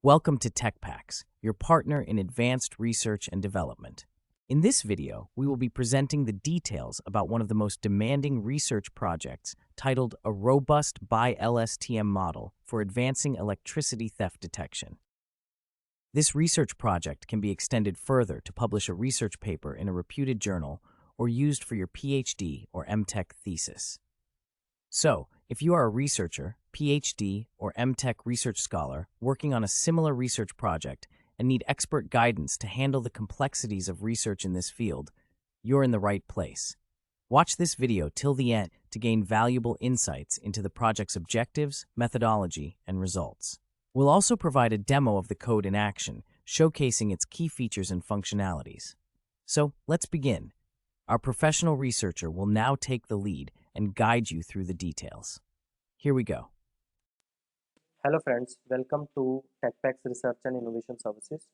Welcome to TechPacks, your partner in advanced research and development. In this video, we will be presenting the details about one of the most demanding research projects titled A Robust Bi-LSTM Model for Advancing Electricity Theft Detection. This research project can be extended further to publish a research paper in a reputed journal or used for your PhD or MTech thesis. So, if you are a researcher, PhD, or MTech research scholar working on a similar research project and need expert guidance to handle the complexities of research in this field, you're in the right place. Watch this video till the end to gain valuable insights into the project's objectives, methodology, and results. We'll also provide a demo of the code in action, showcasing its key features and functionalities. So, let's begin. Our professional researcher will now take the lead and guide you through the details. Here we go. Hello friends, welcome to TechPacks Research and Innovation Services.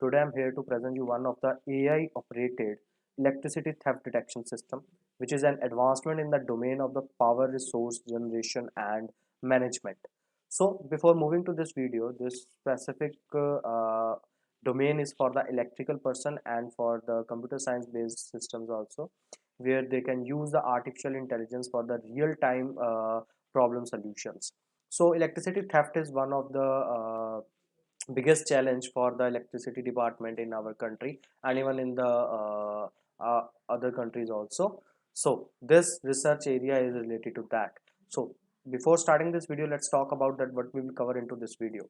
Today I'm here to present you one of the AI operated electricity theft detection system, which is an advancement in the domain of the power resource generation and management. So before moving to this video, this specific domain is for the electrical person and for the computer science based systems also, where they can use the artificial intelligence for the real time problem solutions. So electricity theft is one of the biggest challenge for the electricity department in our country and even in the other countries also. So this research area is related to that. So before starting this video, let's talk about that what we will cover into this video.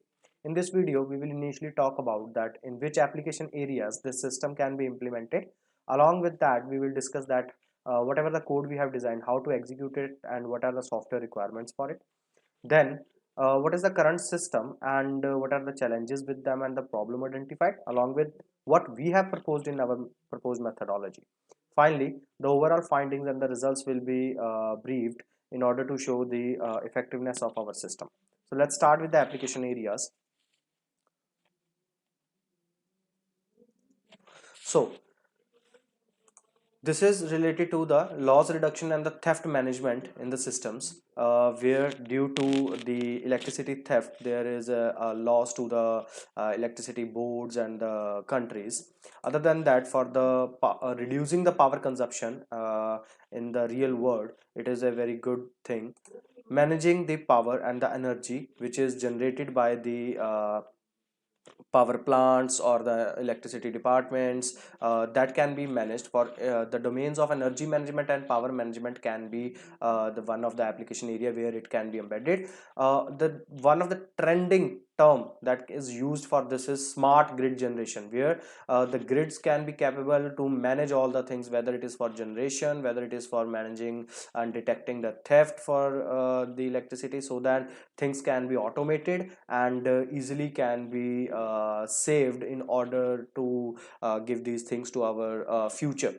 In this video, we will initially talk about that in which application areas this system can be implemented. Along with that, we will discuss that whatever the code we have designed, how to execute it and what are the software requirements for it. Then what is the current system and what are the challenges with them and the problem identified, along with what we have proposed in our proposed methodology. Finally, the overall findings and the results will be briefed in order to show the effectiveness of our system. So let's start with the application areas. So this is related to the loss reduction and the theft management in the systems, where due to the electricity theft there is a loss to the electricity boards and the countries. Other than that, for the reducing the power consumption in the real world, it is a very good thing. Managing the power and the energy which is generated by the power plants or the electricity departments, that can be managed for the domains of energy management and power management can be the one of the application area where it can be embedded. The one of the trending term that is used for this is smart grid generation, where the grids can be capable to manage all the things, whether it is for generation, whether it is for managing and detecting the theft for the electricity, so that things can be automated and easily can be saved in order to give these things to our future.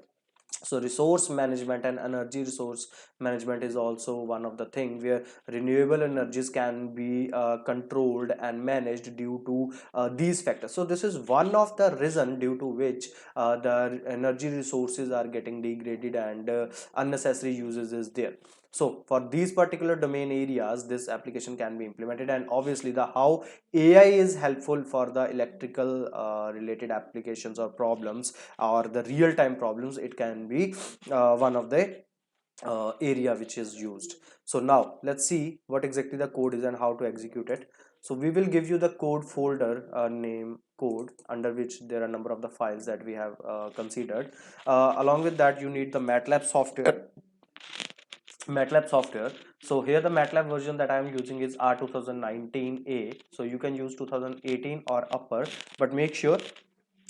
So resource management and energy resource management is also one of the thing where renewable energies can be controlled and managed due to these factors. So this is one of the reason due to which the energy resources are getting degraded and unnecessary uses is there. So for these particular domain areas, this application can be implemented, and obviously the how AI is helpful for the electrical related applications or problems or the real-time problems, it can be one of the area which is used. So now let's see what exactly the code is and how to execute it. So we will give you the code folder name code, under which there are a number of the files that we have considered. Along with that, you need the MATLAB software. So here the MATLAB version that I am using is R2019A. So you can use 2018 or upper, but make sure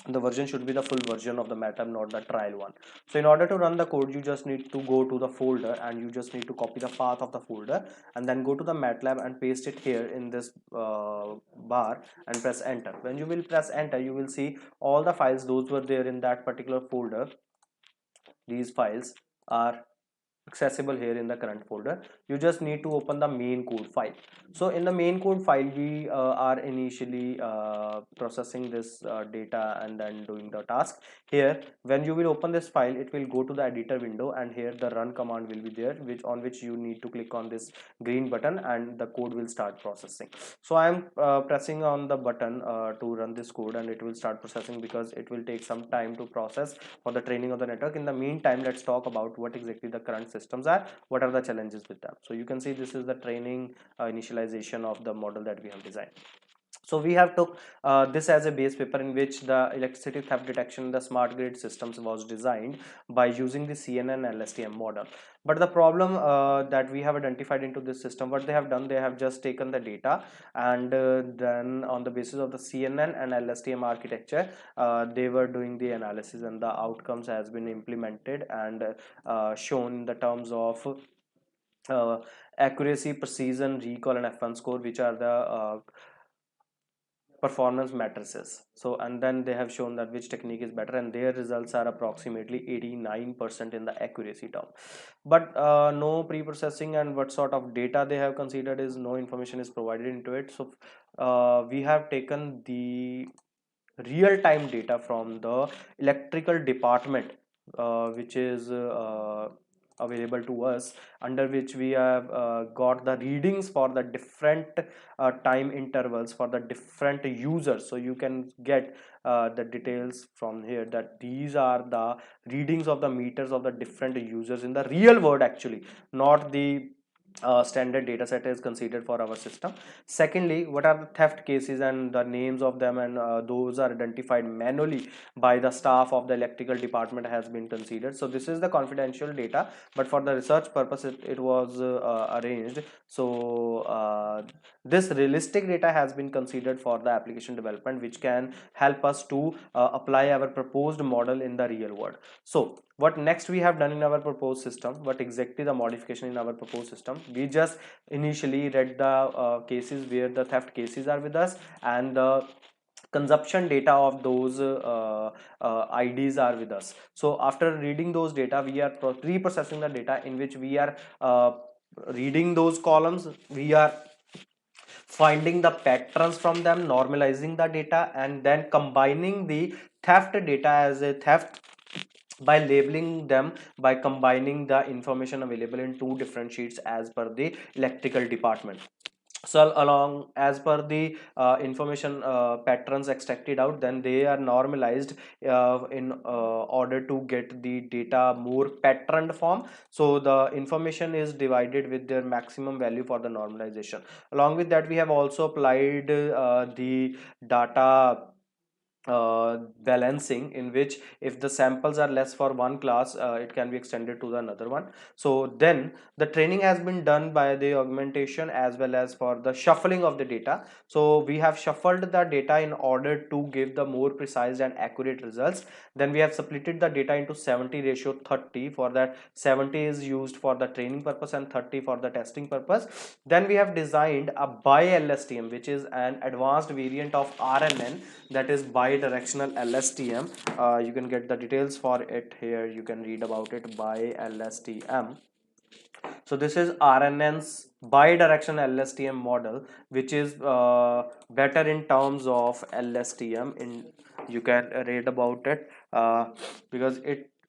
the version should be the full version of the MATLAB, not the trial one. So in order to run the code, you just need to go to the folder and you just need to copy the path of the folder and then go to the MATLAB and paste it here in this bar and press enter. When you will press enter, you will see all the files those were there in that particular folder. These files are accessible here in the current folder. You just need to open the main code file. So in the main code file, we are initially processing this data and then doing the task. Here, when you will open this file, it will go to the editor window, and here the run command will be there, which you need to click on this green button, and the code will start processing. So I am pressing on the button to run this code, and it will start processing because it will take some time to process for the training of the network. In the meantime, let's talk about what exactly the current systems are, what are the challenges with them. So you can see this is the training initialization of the model that we have designed. So we have took this as a base paper in which the electricity theft detection, the smart grid systems was designed by using the CNN LSTM model. But the problem that we have identified into this system, what they have done, they have just taken the data, and then on the basis of the CNN and LSTM architecture, they were doing the analysis, and the outcomes has been implemented and shown in the terms of uh, accuracy, precision, recall, and F1 score, which are the performance matrices. So and then they have shown that which technique is better, and their results are approximately 89% in the accuracy term. But no pre-processing, and what sort of data they have considered is no information is provided into it. So we have taken the real-time data from the electrical department, which is available to us, under which we have got the readings for the different time intervals for the different users. So you can get the details from here, that these are the readings of the meters of the different users in the real world, actually, not the standard data set is considered for our system. Secondly, what are the theft cases and the names of them, and those are identified manually by the staff of the electrical department has been considered. So this is the confidential data, but for the research purpose it was arranged. So this realistic data has been considered for the application development, which can help us to apply our proposed model in the real world. So what next we have done in our proposed system, what exactly the modification in our proposed system, we just initially read the cases where the theft cases are with us, and the consumption data of those IDs are with us. So after reading those data, we are pre-processing the data, in which we are reading those columns, we are finding the patterns from them, normalizing the data, and then combining the theft data as a theft by labeling them, by combining the information available in two different sheets as per the electrical department. So along as per the information patterns extracted out, then they are normalized in order to get the data more patterned form. So the information is divided with their maximum value for the normalization. Along with that, we have also applied the data balancing, in which if the samples are less for one class, it can be extended to the another one. So then the training has been done by the augmentation as well as for the shuffling of the data. So we have shuffled the data in order to give the more precise and accurate results. Then we have splitted the data into 70:30. For that, 70 is used for the training purpose and 30 for the testing purpose. Then we have designed a Bi-LSTM, which is an advanced variant of RNN, that is bi-directional LSTM. You can get the details for it here, you can read about it. Bi-LSTM. So this is RNN's bi-directional LSTM model, which is better in terms of LSTM. In you can read about it because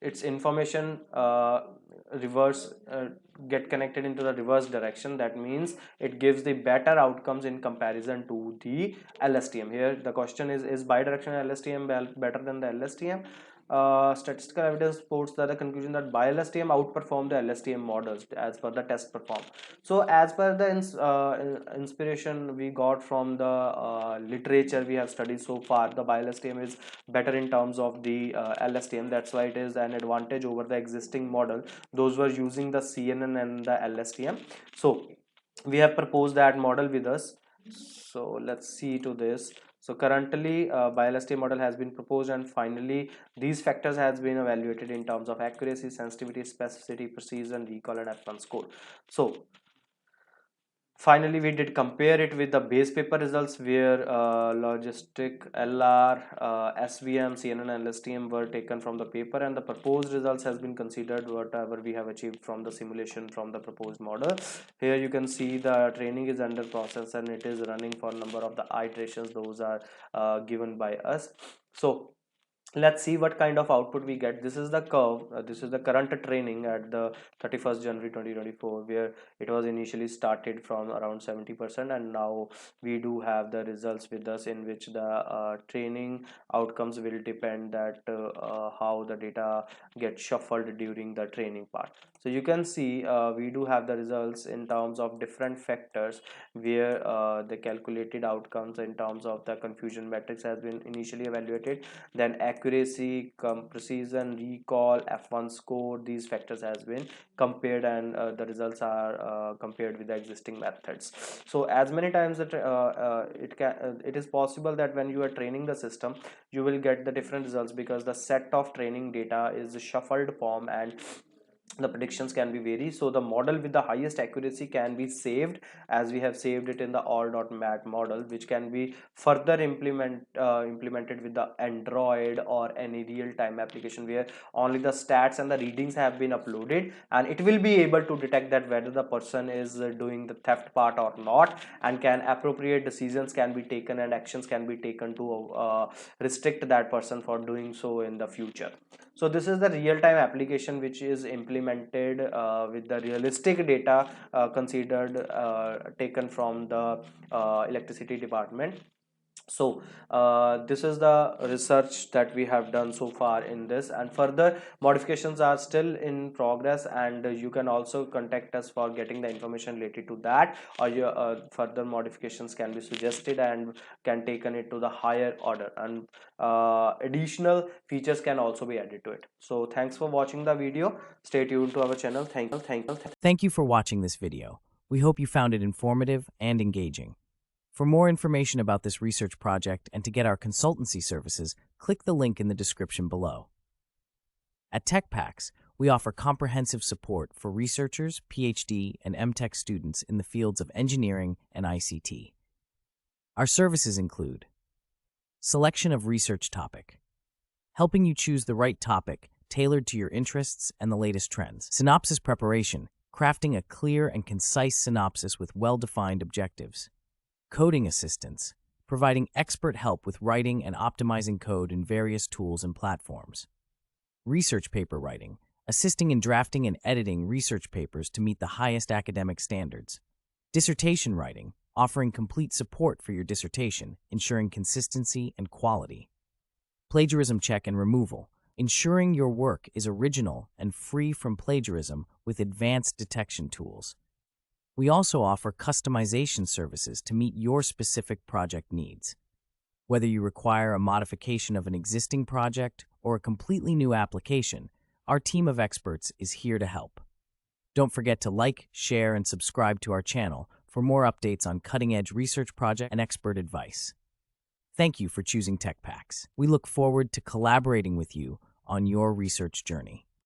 its information reverse get connected into the reverse direction. That means it gives the better outcomes in comparison to the LSTM. Here the question is bi-directional LSTM better than the LSTM? Statistical evidence supports the conclusion that Bi-LSTM outperformed the LSTM models as per the test performed. So as per the inspiration we got from the literature we have studied so far, the Bi-LSTM is better in terms of the LSTM. That's why it is an advantage over the existing model. Those were using the CNN and the LSTM. So we have proposed that model with us. So let's see to this. So currently Bi-LSTM model has been proposed, and finally these factors has been evaluated in terms of accuracy, sensitivity, specificity, precision, recall, and F1 score. So Finally, we did compare it with the base paper results where logistic LR, SVM, CNN, and LSTM were taken from the paper, and the proposed results has been considered whatever we have achieved from the simulation from the proposed model. Here you can see the training is under process and it is running for number of the iterations. Those are given by us. So let's see what kind of output we get. This is the curve. This is the current training at the 31st January 2024, where it was initially started from around 70%, and now we do have the results with us, in which the training outcomes will depend that how the data get shuffled during the training part. So you can see we do have the results in terms of different factors, where the calculated outcomes in terms of the confusion matrix has been initially evaluated, then accuracy, precision, recall, F1 score, these factors has been compared, and the results are compared with the existing methods. So as many times that it is possible that when you are training the system, you will get the different results, because the set of training data is a shuffled form and the predictions can be vary. So the model with the highest accuracy can be saved, as we have saved it in the all.mat model, which can be further implemented with the Android or any real-time application, where only the stats and the readings have been uploaded, and it will be able to detect that whether the person is doing the theft part or not, and can appropriate decisions can be taken and actions can be taken to restrict that person for doing so in the future. So this is the real-time application which is implemented with the realistic data considered taken from the electricity department. So this is the research that we have done so far in this, and further modifications are still in progress, and you can also contact us for getting the information related to that, or your further modifications can be suggested and can taken it to the higher order, and additional features can also be added to it. So thanks for watching the video. Stay tuned to our channel. Thank you. Thank you for watching this video. We hope you found it informative and engaging. For more information about this research project and to get our consultancy services, click the link in the description below. At TechPacks, we offer comprehensive support for researchers, PhD, and MTech students in the fields of engineering and ICT. Our services include selection of research topic, helping you choose the right topic tailored to your interests and the latest trends. Synopsis preparation, crafting a clear and concise synopsis with well-defined objectives. Coding assistance, providing expert help with writing and optimizing code in various tools and platforms. Research paper writing, assisting in drafting and editing research papers to meet the highest academic standards. Dissertation writing, offering complete support for your dissertation, ensuring consistency and quality. Plagiarism check and removal, ensuring your work is original and free from plagiarism with advanced detection tools. We also offer customization services to meet your specific project needs. Whether you require a modification of an existing project or a completely new application, our team of experts is here to help. Don't forget to like, share, and subscribe to our channel for more updates on cutting-edge research projects and expert advice. Thank you for choosing TechPacks. We look forward to collaborating with you on your research journey.